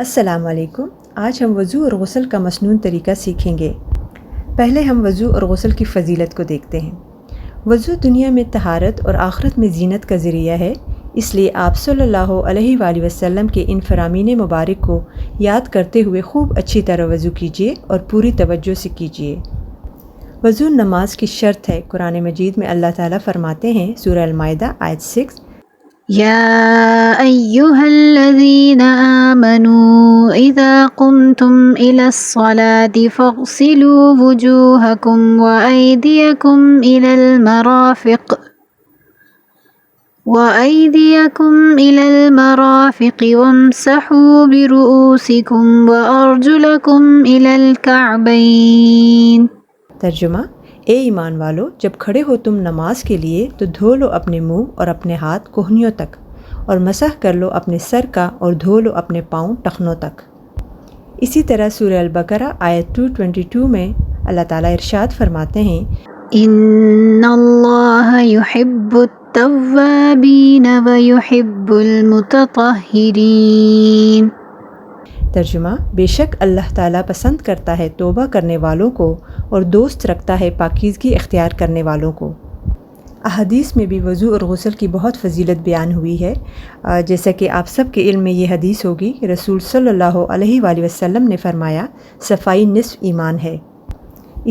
السلام علیکم۔ آج ہم وضو اور غسل کا مسنون طریقہ سیکھیں گے۔ پہلے ہم وضو اور غسل کی فضیلت کو دیکھتے ہیں۔ وضو دنیا میں طہارت اور آخرت میں زینت کا ذریعہ ہے، اس لیے آپ صلی اللہ علیہ وآلہ وسلم کے ان فرامین مبارک کو یاد کرتے ہوئے خوب اچھی طرح وضو کیجیے اور پوری توجہ سے کیجیے۔ وضو نماز کی شرط ہے۔ قرآن مجید میں اللہ تعالیٰ فرماتے ہیں، سورہ المائدہ آیت 6، يا أيها الذين آمنوا إذا قمتم إلى الصلاة فاغسلوا وجوهكم وأيديكم إلى المرافق وامسحوا برؤوسكم وأرجلكم إلى الكعبين۔ ترجمہ: اے ایمان والو، جب کھڑے ہو تم نماز کے لیے تو دھو لو اپنے منہ اور اپنے ہاتھ کوہنیوں تک، اور مسح کر لو اپنے سر کا اور دھو لو اپنے پاؤں ٹخنوں تک۔ اسی طرح سورہ البقرہ آیت 222 میں اللہ تعالیٰ ارشاد فرماتے ہیں، إن الله يحب التوابين ويحب المتطهرين۔ ترجمہ: بے شک اللہ تعالیٰ پسند کرتا ہے توبہ کرنے والوں کو اور دوست رکھتا ہے پاکیزگی اختیار کرنے والوں کو۔ احادیث میں بھی وضو اور غسل کی بہت فضیلت بیان ہوئی ہے، جیسا کہ آپ سب کے علم میں یہ حدیث ہوگی، رسول صلی اللہ علیہ وآلہ وسلم نے فرمایا، صفائی نصف ایمان ہے۔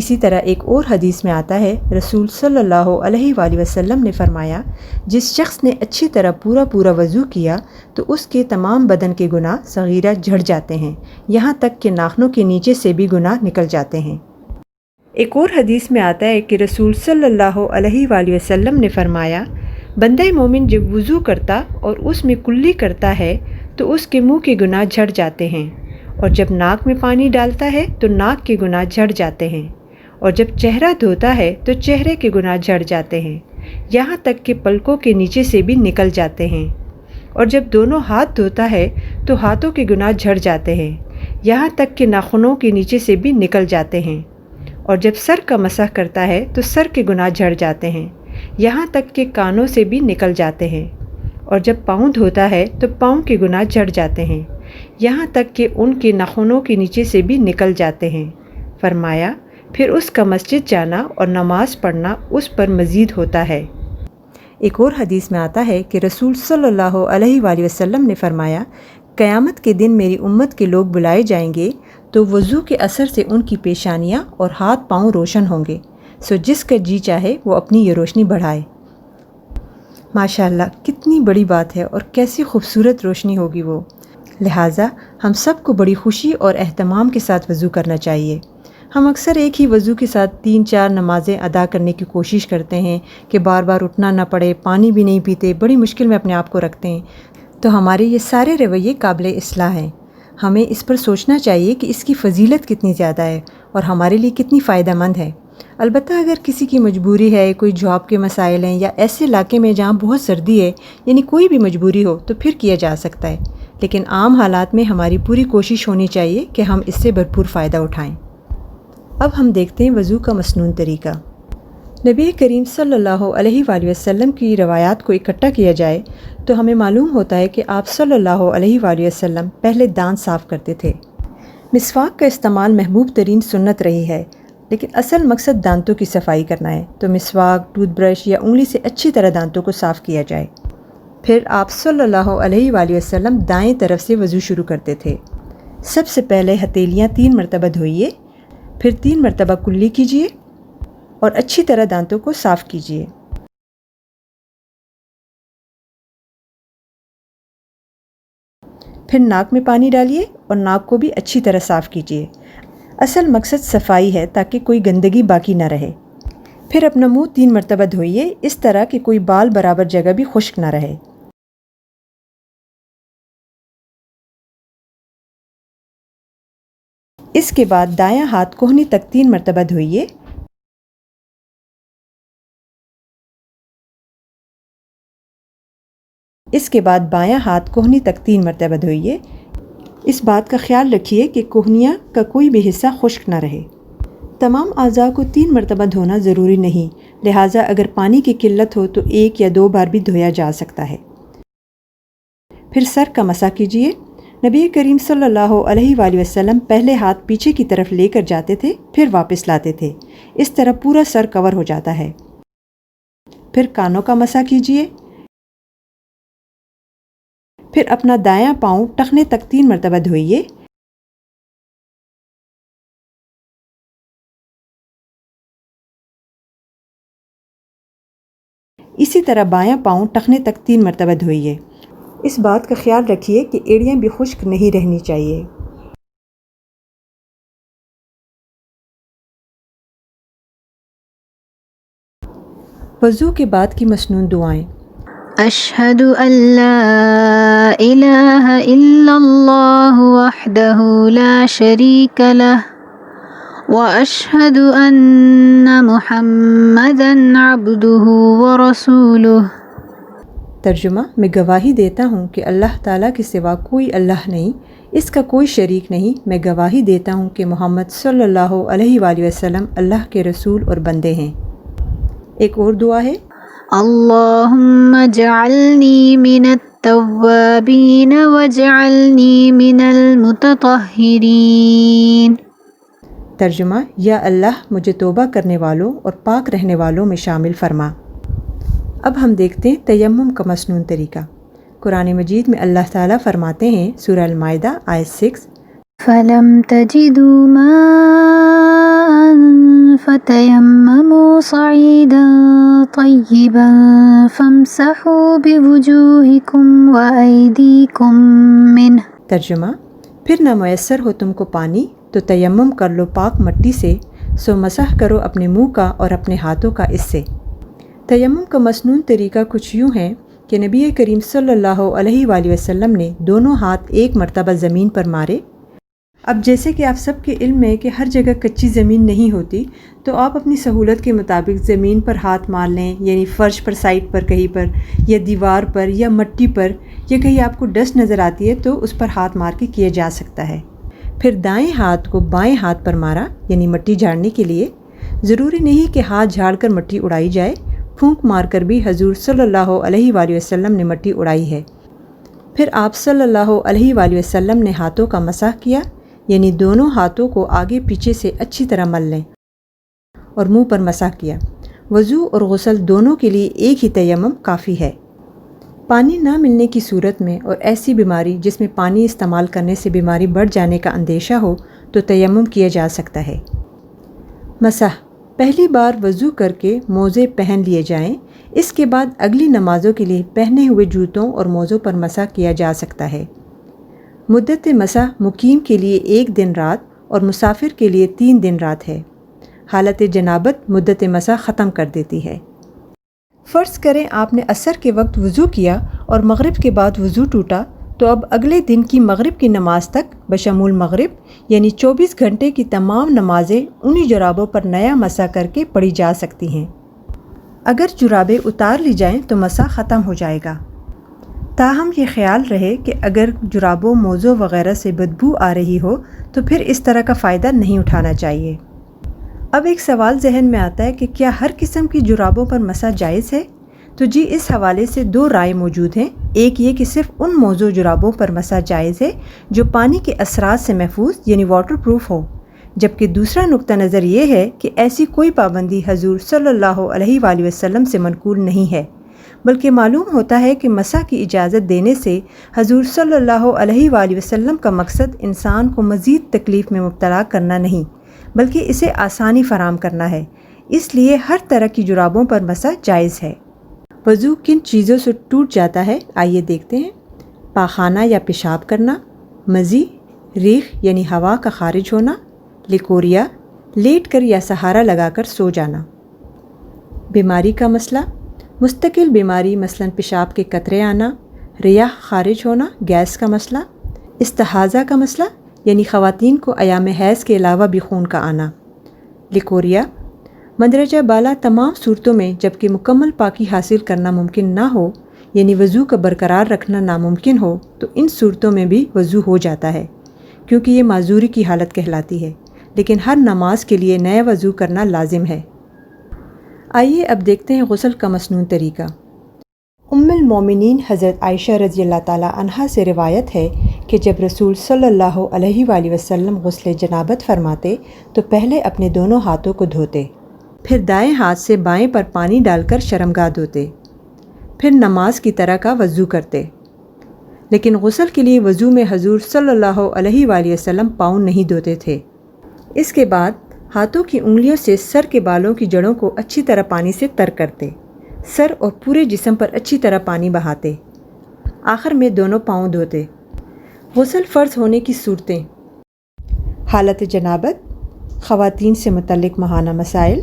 اسی طرح ایک اور حدیث میں آتا ہے، رسول صلی اللہ علیہ وآلہ وسلم نے فرمایا، جس شخص نے اچھی طرح پورا وضو کیا تو اس کے تمام بدن کے گناہ صغیرہ جھڑ جاتے ہیں، یہاں تک کہ ناخنوں کے نیچے سے بھی گناہ نکل جاتے ہیں۔ ایک اور حدیث میں آتا ہے کہ رسول صلی اللہ علیہ وآلہ وسلم نے فرمایا، بندہ مومن جب وضو کرتا اور اس میں کلی کرتا ہے تو اس کے منہ کے گناہ جھڑ جاتے ہیں، اور جب ناک میں پانی ڈالتا ہے تو ناک کے گناہ جھڑ جاتے ہیں، اور جب چہرہ دھوتا ہے تو چہرے کے گناہ جھڑ جاتے ہیں، یہاں تک کہ پلکوں کے نیچے سے بھی نکل جاتے ہیں، اور جب دونوں ہاتھ دھوتا ہے تو ہاتھوں کے گناہ جھڑ جاتے ہیں، یہاں تک کہ ناخنوں کے نیچے سے بھی نکل جاتے ہیں، اور جب سر کا مسح کرتا ہے تو سر کے گناہ جھڑ جاتے ہیں، یہاں تک کہ کانوں سے بھی نکل جاتے ہیں، اور جب پاؤں دھوتا ہے تو پاؤں کے گناہ جھڑ جاتے ہیں، یہاں تک کہ ان کے ناخنوں کے نیچے سے بھی نکل جاتے ہیں۔ فرمایا، پھر اس کا مسجد جانا اور نماز پڑھنا اس پر مزید ہوتا ہے۔ ایک اور حدیث میں آتا ہے کہ رسول صلی اللہ علیہ وآلہ وسلم نے فرمایا، قیامت کے دن میری امت کے لوگ بلائے جائیں گے تو وضو کے اثر سے ان کی پیشانیاں اور ہاتھ پاؤں روشن ہوں گے، سو جس کا جی چاہے وہ اپنی یہ روشنی بڑھائے۔ ماشاءاللہ، کتنی بڑی بات ہے اور کیسی خوبصورت روشنی ہوگی وہ۔ لہٰذا ہم سب کو بڑی خوشی اور اہتمام کے ساتھ وضو کرنا چاہیے۔ ہم اکثر ایک ہی وضو کے ساتھ 3-4 نمازیں ادا کرنے کی کوشش کرتے ہیں کہ بار بار اٹھنا نہ پڑے، پانی بھی نہیں پیتے، بڑی مشکل میں اپنے آپ کو رکھتے ہیں، تو ہمارے یہ سارے رویے قابل اصلاح ہیں۔ ہمیں اس پر سوچنا چاہیے کہ اس کی فضیلت کتنی زیادہ ہے اور ہمارے لیے کتنی فائدہ مند ہے۔ البتہ اگر کسی کی مجبوری ہے، کوئی جاب کے مسائل ہیں، یا ایسے علاقے میں جہاں بہت سردی ہے، یعنی کوئی بھی مجبوری ہو، تو پھر کیا جا سکتا ہے، لیکن عام حالات میں ہماری پوری کوشش ہونی چاہیے کہ ہم اس سے بھرپور فائدہ اٹھائیں۔ اب ہم دیکھتے ہیں وضو کا مسنون طریقہ۔ نبی کریم صلی اللہ علیہ وآلہ وسلم کی روایات کو اکٹھا کیا جائے تو ہمیں معلوم ہوتا ہے کہ آپ صلی اللہ علیہ وآلہ وسلم پہلے دانت صاف کرتے تھے۔ مسواک کا استعمال محبوب ترین سنت رہی ہے، لیکن اصل مقصد دانتوں کی صفائی کرنا ہے، تو مسواک، ٹوتھ برش یا انگلی سے اچھی طرح دانتوں کو صاف کیا جائے۔ پھر آپ صلی اللہ علیہ وآلہ وسلم دائیں طرف سے وضو شروع کرتے تھے۔ سب سے پہلے ہتھیلیاں 3 مرتبہ دھوئیے، پھر 3 مرتبہ کلی کیجیے اور اچھی طرح دانتوں کو صاف کیجیے۔ پھر ناک میں پانی ڈالیے اور ناک کو بھی اچھی طرح صاف کیجیے۔ اصل مقصد صفائی ہے تاکہ کوئی گندگی باقی نہ رہے۔ پھر اپنا منہ 3 مرتبہ دھوئیے، اس طرح کہ کوئی بال برابر جگہ بھی خشک نہ رہے۔ اس کے بعد دایاں ہاتھ کوہنی تک 3 مرتبہ دھوئیے۔ اس کے بعد بایاں ہاتھ کوہنی تک 3 مرتبہ دھوئیے۔ اس بات کا خیال رکھیے کہ کوہنیاں کا کوئی بھی حصہ خشک نہ رہے۔ تمام اعضاء کو 3 مرتبہ دھونا ضروری نہیں، لہٰذا اگر پانی کی قلت ہو تو 1 یا 2 بار بھی دھویا جا سکتا ہے۔ پھر سر کا مسح کیجیے۔ نبی کریم صلی اللہ علیہ وآلہ وسلم پہلے ہاتھ پیچھے کی طرف لے کر جاتے تھے، پھر واپس لاتے تھے۔ اس طرح پورا سر کور ہو جاتا ہے۔ پھر کانوں کا مسح کیجیے۔ پھر اپنا دایاں پاؤں ٹخنے تک 3 مرتبہ دھوئیے۔ اسی طرح بایاں پاؤں ٹخنے تک 3 مرتبہ دھوئیے۔ اس بات کا خیال رکھیے کہ ایڑیاں بھی خشک نہیں رہنی چاہیے۔ وضو کے بعد کی مسنون دعائیں: اشہد ان لا الہ الا اللہ وحدہ لا شریک لہ واشہد ان محمدا عبدہ ورسولہ۔ ترجمہ: میں گواہی دیتا ہوں کہ اللہ تعالیٰ کے سوا کوئی اللہ نہیں، اس کا کوئی شریک نہیں۔ میں گواہی دیتا ہوں کہ محمد صلی اللہ علیہ وآلہ وسلم اللہ کے رسول اور بندے ہیں۔ ایک اور دعا ہے: اللہم اجعلنی من التوابین واجعلنی من المتطہرین۔ ترجمہ: یا اللہ مجھے توبہ کرنے والوں اور پاک رہنے والوں میں شامل فرما۔ اب ہم دیکھتے ہیں تیمم کا مسنون طریقہ۔ قرآن مجید میں اللہ تعالیٰ فرماتے ہیں، سورہ المائدہ آیت 6: فَلَمْ تَجِدُوا مَاءً فَتَيَمَّمُوا صَعِيدًا طَيِّبًا فَامْسَحُوا بِوُجُوهِكُمْ وَأَيْدِيكُمْ مِنْهُ۔ ترجمہ: پھر نہ میسر ہو تم کو پانی تو تیمم کر لو پاک مٹی سے، سو مسح کرو اپنے منہ کا اور اپنے ہاتھوں کا اس سے۔ تیمم کا مسنون طریقہ کچھ یوں ہے کہ نبی کریم صلی اللہ علیہ وآلہ وسلم نے دونوں ہاتھ ایک مرتبہ زمین پر مارے۔ اب جیسے کہ آپ سب کے علم میں کہ ہر جگہ کچی زمین نہیں ہوتی، تو آپ اپنی سہولت کے مطابق زمین پر ہاتھ مار لیں، یعنی فرش پر، سائڈ پر کہیں پر، یا دیوار پر، یا مٹی پر، یا کہیں آپ کو ڈسٹ نظر آتی ہے تو اس پر ہاتھ مار کے کیا جا سکتا ہے۔ پھر دائیں ہاتھ کو بائیں ہاتھ پر مارا، یعنی مٹی جھاڑنے کے لیے۔ ضروری نہیں کہ ہاتھ جھاڑ کر مٹی اڑائی جائے، پھونک مار کر بھی حضور صلی اللہ علیہ وآلہ وسلم نے مٹی اڑائی ہے۔ پھر آپ صلی اللہ علیہ وآلہ وسلم نے ہاتھوں کا مسح کیا، یعنی دونوں ہاتھوں کو آگے پیچھے سے اچھی طرح مل لیں اور منہ پر مسح کیا۔ وضو اور غسل دونوں کے لیے ایک ہی تیمم کافی ہے۔ پانی نہ ملنے کی صورت میں اور ایسی بیماری جس میں پانی استعمال کرنے سے بیماری بڑھ جانے کا اندیشہ ہو تو تیمم کیا جا سکتا ہے۔ مسح: پہلی بار وضو کر کے موزے پہن لیے جائیں، اس کے بعد اگلی نمازوں کے لیے پہنے ہوئے جوتوں اور موزوں پر مسح کیا جا سکتا ہے۔ مدت مسح مقیم کے لیے 1 دن رات اور مسافر کے لیے 3 دن رات ہے۔ حالت جنابت مدت مسح ختم کر دیتی ہے۔ فرض کریں آپ نے عصر کے وقت وضو کیا اور مغرب کے بعد وضو ٹوٹا، تو اب اگلے دن کی مغرب کی نماز تک بشمول مغرب یعنی 24 گھنٹے کی تمام نمازیں انہی جرابوں پر نیا مسح کر کے پڑھی جا سکتی ہیں۔ اگر جرابیں اتار لی جائیں تو مسح ختم ہو جائے گا۔ تاہم یہ خیال رہے کہ اگر جرابوں، موزوں وغیرہ سے بدبو آ رہی ہو تو پھر اس طرح کا فائدہ نہیں اٹھانا چاہیے۔ اب ایک سوال ذہن میں آتا ہے کہ کیا ہر قسم کی جرابوں پر مسح جائز ہے؟ تو جی، اس حوالے سے 2 رائے موجود ہیں۔ ایک یہ کہ صرف ان موزوں جرابوں پر مسح جائز ہے جو پانی کے اثرات سے محفوظ یعنی واٹر پروف ہو، جبکہ دوسرا نقطہ نظر یہ ہے کہ ایسی کوئی پابندی حضور صلی اللہ علیہ وآلہ وسلم سے منقول نہیں ہے، بلکہ معلوم ہوتا ہے کہ مسح کی اجازت دینے سے حضور صلی اللہ علیہ وآلہ وسلم کا مقصد انسان کو مزید تکلیف میں مبتلا کرنا نہیں، بلکہ اسے آسانی فراہم کرنا ہے۔ اس لیے ہر طرح کی جرابوں پر مسح جائز ہے۔ وضو کن چیزوں سے ٹوٹ جاتا ہے، آئیے دیکھتے ہیں۔ پاخانہ یا پیشاب کرنا، مزی، ریح یعنی ہوا کا خارج ہونا، لیکوریا، لیٹ کر یا سہارا لگا کر سو جانا۔ بیماری کا مسئلہ: مستقل بیماری مثلاً پیشاب کے قطرے آنا، ریاح خارج ہونا، گیس کا مسئلہ۔ استحاضہ کا مسئلہ یعنی خواتین کو ایام حیض کے علاوہ بھی خون کا آنا۔ لیکوریا: مندرجہ بالا تمام صورتوں میں جبکہ مکمل پاکی حاصل کرنا ممکن نہ ہو، یعنی وضو کا برقرار رکھنا ناممکن ہو، تو ان صورتوں میں بھی وضو ہو جاتا ہے، کیونکہ یہ معذوری کی حالت کہلاتی ہے، لیکن ہر نماز کے لیے نیا وضو کرنا لازم ہے۔ آئیے اب دیکھتے ہیں غسل کا مسنون طریقہ۔ ام المومنین حضرت عائشہ رضی اللہ تعالیٰ عنہا سے روایت ہے کہ جب رسول صلی اللہ علیہ وآلہ وسلم غسل جنابت فرماتے تو پہلے اپنے دونوں ہاتھوں کو دھوتے، پھر دائیں ہاتھ سے بائیں پر پانی ڈال کر شرمگاہ دھوتے، پھر نماز کی طرح کا وضو کرتے۔ لیکن غسل کے لیے وضو میں حضور صلی اللہ علیہ وآلہ وسلم پاؤں نہیں دھوتے تھے۔ اس کے بعد ہاتھوں کی انگلیوں سے سر کے بالوں کی جڑوں کو اچھی طرح پانی سے تر کرتے، سر اور پورے جسم پر اچھی طرح پانی بہاتے، آخر میں دونوں پاؤں دھوتے۔ غسل فرض ہونے کی صورتیں: حالت جنابت، خواتین سے متعلق ماہانہ مسائل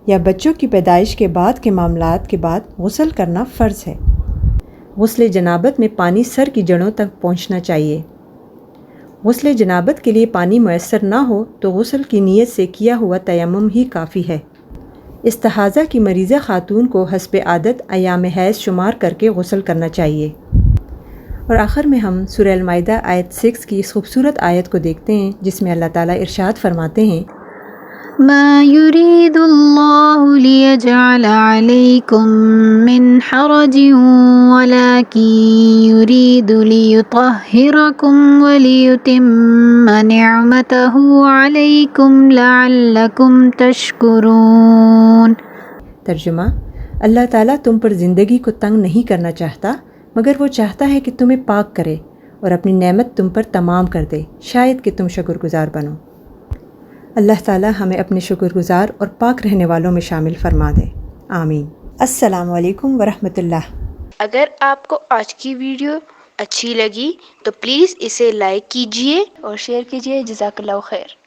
یا بچوں کی پیدائش کے بعد کے معاملات کے بعد غسل کرنا فرض ہے۔ غسل جنابت میں پانی سر کی جڑوں تک پہنچنا چاہیے۔ غسل جنابت کے لیے پانی میسر نہ ہو تو غسل کی نیت سے کیا ہوا تیمم ہی کافی ہے۔ استحاضہ کی مریضہ خاتون کو حسب عادت ایام حیض شمار کر کے غسل کرنا چاہیے۔ اور آخر میں ہم سورہ المائدہ آیت 6 کی اس خوبصورت آیت کو دیکھتے ہیں جس میں اللہ تعالیٰ ارشاد فرماتے ہیں: ما يريد الله ليجعل عليكم من حرج ولكن يريد ليطهركم وليتم نعمته عليكم لعلكم تشكرون۔ ترجمہ: اللہ تعالیٰ تم پر زندگی کو تنگ نہیں کرنا چاہتا، مگر وہ چاہتا ہے کہ تمہیں پاک کرے اور اپنی نعمت تم پر تمام کر دے، شاید کہ تم شکر گزار بنو۔ اللہ تعالیٰ ہمیں اپنے شکر گزار اور پاک رہنے والوں میں شامل فرما دے، آمین۔ السلام علیکم ورحمۃ اللہ۔ اگر آپ کو آج کی ویڈیو اچھی لگی تو پلیز اسے لائک کیجیے اور شیئر کیجیے۔ جزاک اللہ خیر۔